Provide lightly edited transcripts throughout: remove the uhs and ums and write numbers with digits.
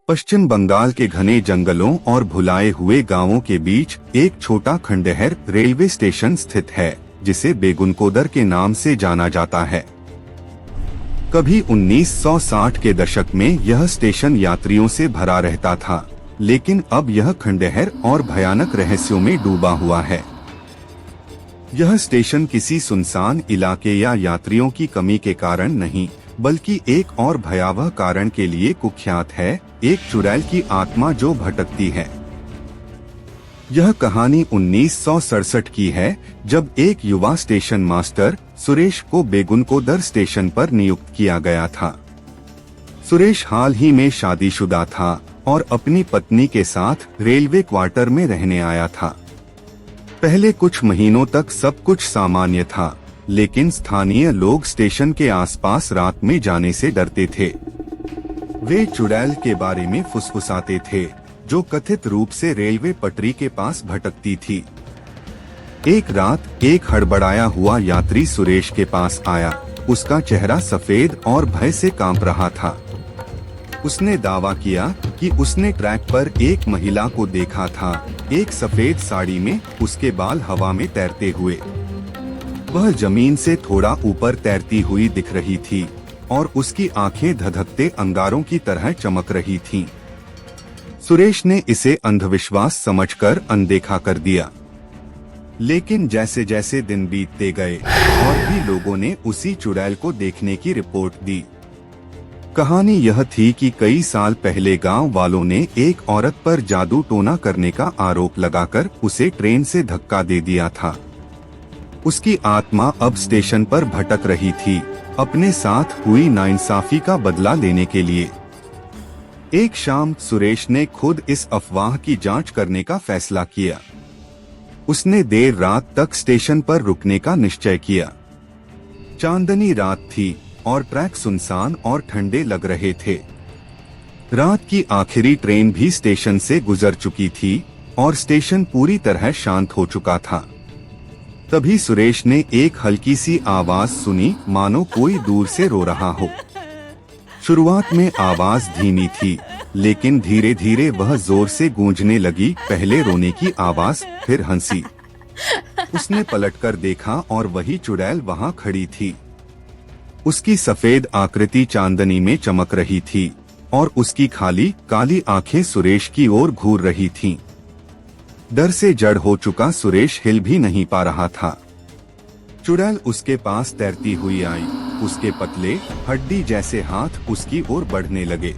पश्चिम बंगाल के घने जंगलों और भुलाए हुए गांवों के बीच एक छोटा खंडहर रेलवे स्टेशन स्थित है, जिसे बेगुनकोदर के नाम से जाना जाता है। कभी 1960 के दशक में यह स्टेशन यात्रियों से भरा रहता था, लेकिन अब यह खंडहर और भयानक रहस्यों में डूबा हुआ है। यह स्टेशन किसी सुनसान इलाके या यात्रियों की कमी के कारण नहीं, बल्कि एक और भयावह कारण के लिए कुख्यात है, एक चुड़ैल की आत्मा जो भटकती है। यह कहानी 1967 की है, जब एक युवा स्टेशन मास्टर सुरेश को बेगुनकोदर स्टेशन पर नियुक्त किया गया था। सुरेश हाल ही में शादीशुदा था और अपनी पत्नी के साथ रेलवे क्वार्टर में रहने आया था। पहले कुछ महीनों तक सब कुछ सामान्य था, लेकिन स्थानीय लोग स्टेशन के आसपास रात में जाने से डरते थे। वे चुड़ैल के बारे में फुसफुसाते थे, जो कथित रूप से रेलवे पटरी के पास भटकती थी। एक रात एक हड़बड़ाया हुआ यात्री सुरेश के पास आया। उसका चेहरा सफेद और भय से कांप रहा था। उसने दावा किया कि उसने ट्रैक पर एक महिला को देखा था, एक सफेद साड़ी में, उसके बाल हवा में तैरते हुए। वह जमीन से थोड़ा ऊपर तैरती हुई दिख रही थी और उसकी आंखें धधकते अंगारों की तरह चमक रही थीं। सुरेश ने इसे अंधविश्वास समझकर अनदेखा कर दिया, लेकिन जैसे जैसे दिन बीतते गए और भी लोगों ने उसी चुड़ैल को देखने की रिपोर्ट दी। कहानी यह थी कि कई साल पहले गांव वालों ने एक औरत पर जादू टोना करने का आरोप लगाकर उसे ट्रेन से धक्का दे दिया था। उसकी आत्मा अब स्टेशन पर भटक रही थी, अपने साथ हुई नाइंसाफी का बदला लेने के लिए। एक शाम सुरेश ने खुद इस अफवाह की जांच करने का फैसला किया। उसने देर रात तक स्टेशन पर रुकने का निश्चय किया। चांदनी रात थी और ट्रैक सुनसान और ठंडे लग रहे थे। रात की आखिरी ट्रेन भी स्टेशन से गुजर चुकी थी और स्टेशन पूरी तरह शांत हो चुका था। तभी सुरेश ने एक हल्की सी आवाज सुनी, मानो कोई दूर से रो रहा हो। शुरुआत में आवाज धीमी थी, लेकिन धीरे धीरे वह जोर से गूंजने लगी। पहले रोने की आवाज, फिर हंसी। उसने पलटकर देखा और वही चुड़ैल वहां खड़ी थी। उसकी सफेद आकृति चांदनी में चमक रही थी और उसकी खाली काली आंखें सुरेश की ओर घूर रही थीं। डर से जड़ हो चुका सुरेश हिल भी नहीं पा रहा था। चुड़ैल उसके पास तैरती हुई आई। उसके पतले हड्डी जैसे हाथ उसकी ओर बढ़ने लगे।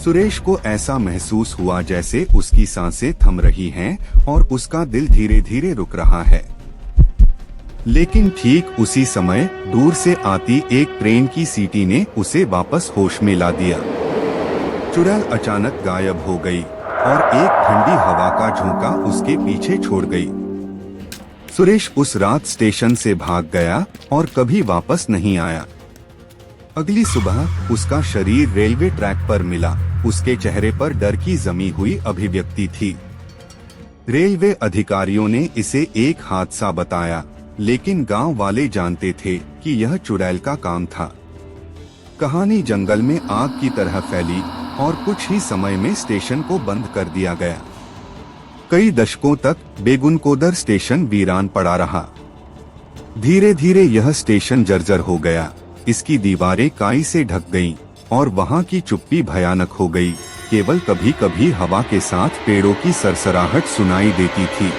सुरेश को ऐसा महसूस हुआ जैसे उसकी सांसें थम रही हैं और उसका दिल धीरे धीरे रुक रहा है। लेकिन ठीक उसी समय दूर से आती एक ट्रेन की सीटी ने उसे वापस होश में ला दिया। चुड़ैल अचानक गायब हो गई और एक ठंडी हवा का झोंका उसके पीछे छोड़ गई। सुरेश उस रात स्टेशन से भाग गया और कभी वापस नहीं आया। अगली सुबह उसका शरीर रेलवे ट्रैक पर मिला। उसके चेहरे पर डर की जमी हुई अभिव्यक्ति थी। रेलवे अधिकारियों ने इसे एक हादसा बताया, लेकिन गांव वाले जानते थे कि यह चुड़ैल का काम था। कहानी जंगल में आग की तरह फैली और कुछ ही समय में स्टेशन को बंद कर दिया गया। कई दशकों तक बेगुनकोदर स्टेशन वीरान पड़ा रहा। धीरे धीरे यह स्टेशन जर्जर हो गया। इसकी दीवारें काई से ढक गईं और वहां की चुप्पी भयानक हो गई। केवल कभी कभी हवा के साथ पेड़ों की सरसराहट सुनाई देती थी।